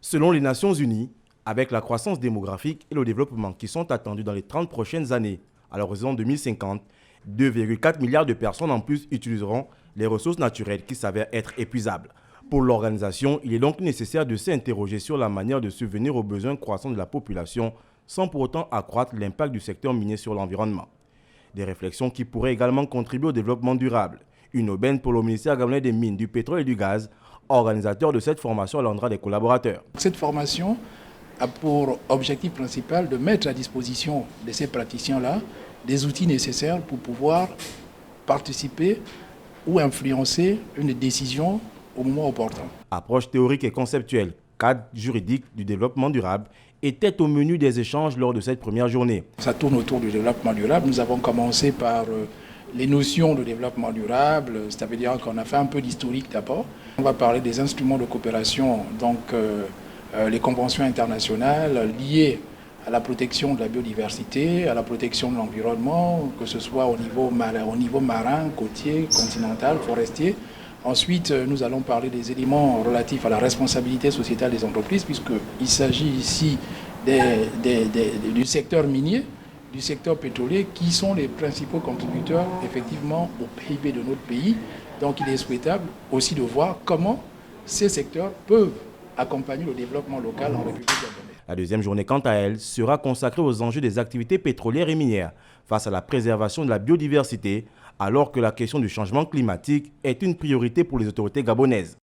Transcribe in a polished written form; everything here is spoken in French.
Selon les Nations Unies, avec la croissance démographique et le développement qui sont attendus dans les 30 prochaines années, à l'horizon 2050, 2,4 milliards de personnes en plus utiliseront les ressources naturelles qui s'avèrent être épuisables. Pour l'organisation, il est donc nécessaire de s'interroger sur la manière de subvenir aux besoins croissants de la population sans pour autant accroître l'impact du secteur minier sur l'environnement. Des réflexions qui pourraient également contribuer au développement durable. Une aubaine pour le ministère gabonais des Mines, du Pétrole et du Gaz, organisateur de cette formation à l'endroit des collaborateurs. Cette formation a pour objectif principal de mettre à disposition de ces praticiens-là des outils nécessaires pour pouvoir participer ou influencer une décision au moment opportun. Approche théorique et conceptuelle, cadre juridique du développement durable était au menu des échanges lors de cette première journée. Ça tourne autour du développement durable. Nous avons commencé par les notions de développement durable, c'est-à-dire qu'on a fait un peu d'historique d'abord. On va parler des instruments de coopération, donc les conventions internationales liées à la protection de la biodiversité, à la protection de l'environnement, que ce soit au niveau marin, côtier, continental, forestier. Ensuite, nous allons parler des éléments relatifs à la responsabilité sociétale des entreprises, puisqu'il s'agit ici du secteur minier, du secteur pétrolier, qui sont les principaux contributeurs effectivement au PIB de notre pays. Donc il est souhaitable aussi de voir comment ces secteurs peuvent accompagner le développement local en République gabonaise. La deuxième journée, quant à elle, sera consacrée aux enjeux des activités pétrolières et minières face à la préservation de la biodiversité, alors que la question du changement climatique est une priorité pour les autorités gabonaises.